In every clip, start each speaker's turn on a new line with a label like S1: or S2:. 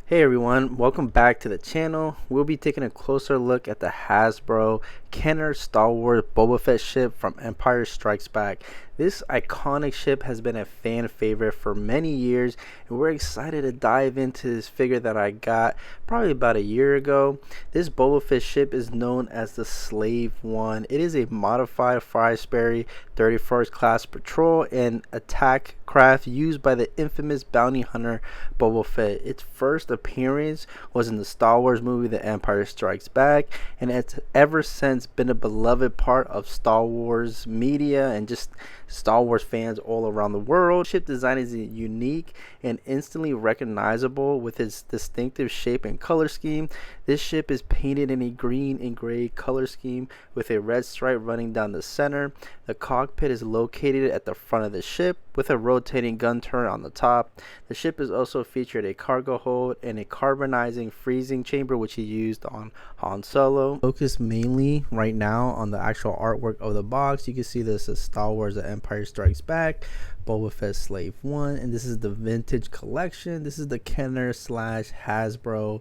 S1: Hey everyone, welcome back to the channel. We'll be taking a closer look at the Hasbro Kenner Star Wars Boba Fett ship from Empire Strikes Back. This iconic ship has been a fan favorite for many years, and we're excited to dive into this figure that I got probably about a year ago. This Boba Fett ship is known as the Slave One. It is a modified Firesperry 31st class patrol and attack craft used by the infamous bounty hunter Boba Fett. Its first appearance was in the Star Wars movie The Empire Strikes Back, and it's ever since been a beloved part of Star Wars media and just Star Wars fans all around the world. Ship design is unique and instantly recognizable with its distinctive shape and color scheme. This ship is painted in a green and gray color scheme with a red stripe running down the center. The cockpit is located at the front of the ship with a rotating gun turret on the top. The ship is also featured a cargo hold and a carbonizing freezing chamber, which he used on Han Solo. Focus mainly right now on the actual artwork of the box. You can see this is Star Wars The Empire Strikes Back, Boba Fett Slave One, and this is the vintage collection. This is the Kenner / Hasbro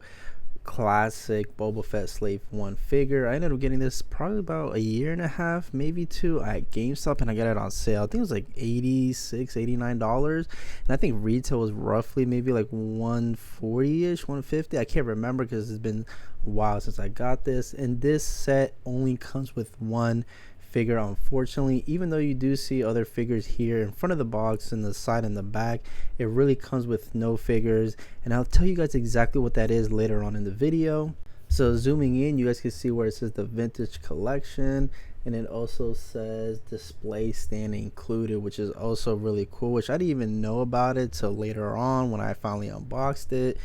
S1: classic Boba Fett Slave One figure. I ended up getting this probably about a year and a half, maybe two, at GameStop, and I got it on sale. I think it was like $89, and I think retail was roughly maybe like 140ish, 150. I can't remember because it's been a while since I got this. And this set only comes with one figure, unfortunately. Even though you do see other figures here in front of the box and the side and the back, it really comes with no figures, and I'll tell you guys exactly what that is later on in the video. So zooming in, you guys can see where it says the vintage collection, and it also says display stand included, which is also really cool, which I didn't even know about it till later on when I finally unboxed it.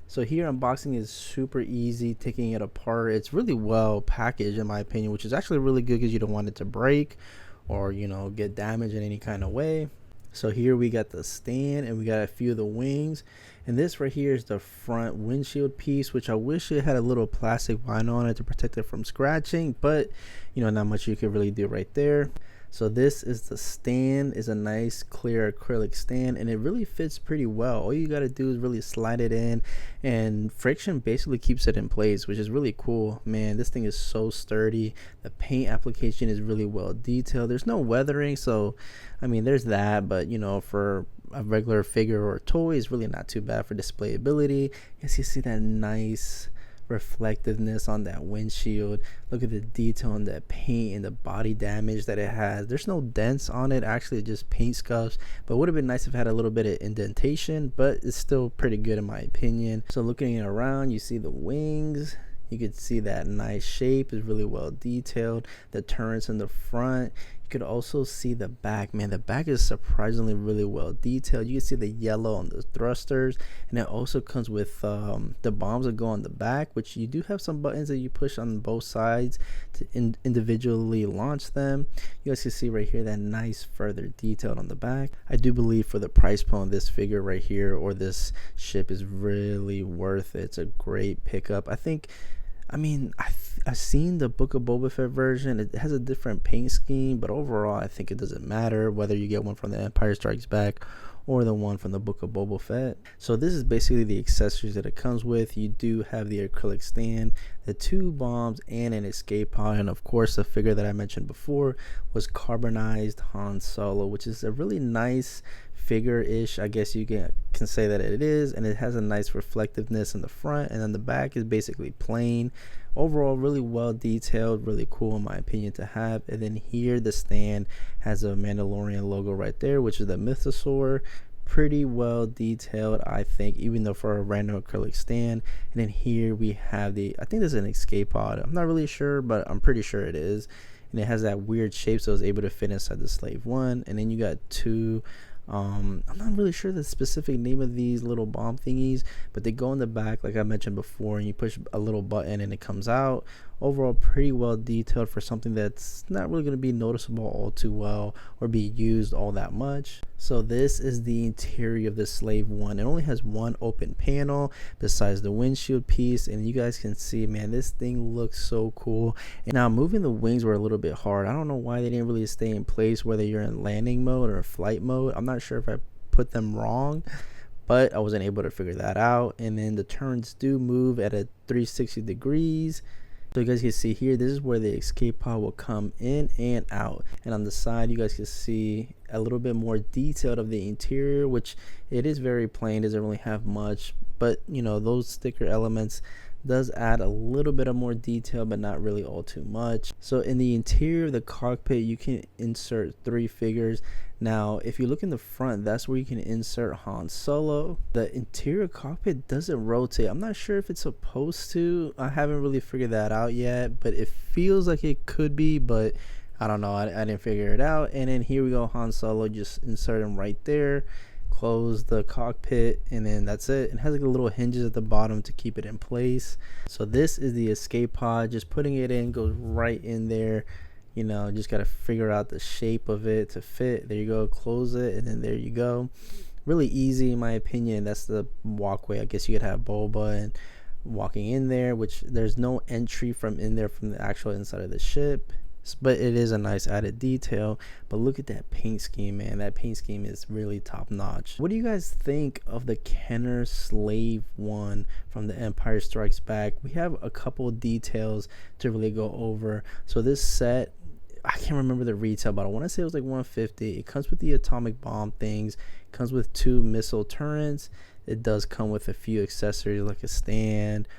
S1: So here, unboxing is super easy, taking it apart. It's really well packaged in my opinion, which is actually really good because you don't want it to break or, you know, get damaged in any kind of way. So here we got the stand and we got a few of the wings, and this right here is the front windshield piece, which I wish it had a little plastic vinyl on it to protect it from scratching, but you know, not much you could really do right there. So this is the stand. Is a nice clear acrylic stand, and it really fits pretty well. All you got to do is really slide it in, and friction basically keeps it in place, which is really cool. Man, this thing is so sturdy. The paint application is really well detailed. There's no weathering, so I mean there's that, but you know, for a regular figure or a toy, is really not too bad for displayability. Yes, you see that nice reflectiveness on that windshield. Look at the detail on that paint and the body damage that it has. There's no dents on it, actually just paint scuffs, but would have been nice if it had a little bit of indentation, but it's still pretty good in my opinion. So looking around, you see the wings. You could see that nice shape is really well detailed. The turrets in the front. You could also see the back. Man, the back is surprisingly really well detailed. You can see the yellow on the thrusters, and it also comes with the bombs that go on the back, which you do have some buttons that you push on both sides to individually launch them. You guys can see right here that nice further detail on the back. I do believe for the price point, this figure right here or this ship is really worth it. It's a great pickup. I mean, I've seen the Book of Boba Fett version. It has a different paint scheme, but overall, I think it doesn't matter whether you get one from the Empire Strikes Back or the one from the Book of Boba Fett. So this is basically the accessories that it comes with. You do have the acrylic stand, the two bombs, and an escape pod, and of course the figure that I mentioned before was carbonized Han Solo, which is a really nice figure-ish, I guess you can say that it is, and it has a nice reflectiveness in the front, and then the back is basically plain. Overall, really well detailed, really cool in my opinion to have. And then here the stand has a Mandalorian logo right there, which is the mythosaur. Pretty well detailed, I think, even though for a random acrylic stand. And then here we have I think this is an escape pod. I'm not really sure, but I'm pretty sure it is. And it has that weird shape, so it's able to fit inside the Slave One. And then you got two I'm not really sure the specific name of these little bomb thingies, but they go in the back like I mentioned before, and you push a little button and it comes out. Overall, pretty well detailed for something that's not really going to be noticeable all too well or be used all that much. So this is the interior of the Slave One. It only has one open panel besides the windshield piece, and you guys can see, man, this thing looks so cool. And now moving the wings were a little bit hard. I don't know why they didn't really stay in place, whether you're in landing mode or flight mode. I'm not sure if I put them wrong, but I wasn't able to figure that out. And then the turns do move at a 360 degrees. So you guys can see here, this is where the escape pod will come in and out. And on the side, you guys can see a little bit more detailed of the interior, which it is very plain, doesn't really have much. But you know, those sticker elements does add a little bit of more detail, but not really all too much. So in the interior of the cockpit, you can insert 3 figures. Now if you look in the front, that's where you can insert Han Solo. The interior cockpit doesn't rotate. I'm not sure if it's supposed to. I haven't really figured that out yet, but it feels like it could be, but I don't know. I didn't figure it out. And then here we go, Han Solo, just insert him right there. Close the cockpit, and then that's it. It has like a little hinges at the bottom to keep it in place. So this is the escape pod. Just putting it in goes right in there. You know, just got to figure out the shape of it to fit. There you go. Close it, and then there you go. Really easy in my opinion. That's the walkway. I guess you could have Boba and walking in there, which there's no entry from in there from the actual inside of the ship, but it is a nice added detail. But look at that paint scheme, man. That paint scheme is really top notch. What do you guys think of the Kenner Slave One from the Empire Strikes Back? We have a couple of details to really go over. So this set, I can't remember the retail, but I want to say it was like $150. It comes with the atomic bomb things. It comes with 2 missile turrets. It does come with a few accessories like a stand,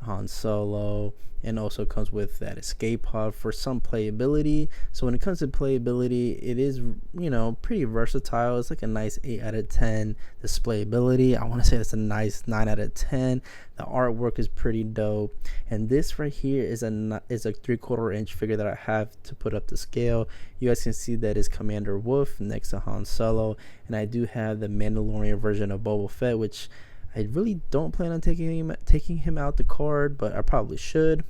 S1: Han Solo, and also comes with that escape pod for some playability. So when it comes to playability, it is, you know, pretty versatile. It's like a nice 8 out of 10. Displayability, I want to say that's a nice 9 out of 10. The artwork is pretty dope, and this right here is a 3/4 inch figure that I have to put up to scale. You guys can see that is Commander Wolf next to Han Solo, and I do have the Mandalorian version of Boba Fett, which I really don't plan on taking him out the card, but I probably should.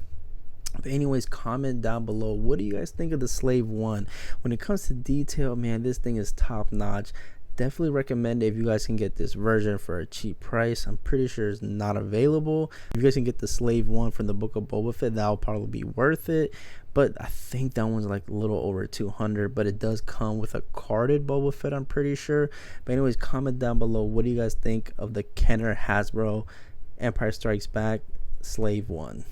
S1: But anyways, comment down below, what do you guys think of the Slave One? When it comes to detail, man, this thing is top notch. Definitely recommend it if you guys can get this version for a cheap price. I'm pretty sure it's not available. If you guys can get the Slave One from the Book of Boba Fett, that'll probably be worth it. But I think that one's like a little over 200, but it does come with a carded Boba Fett, I'm pretty sure. But anyways, comment down below, what do you guys think of the Kenner Hasbro Empire Strikes Back Slave One?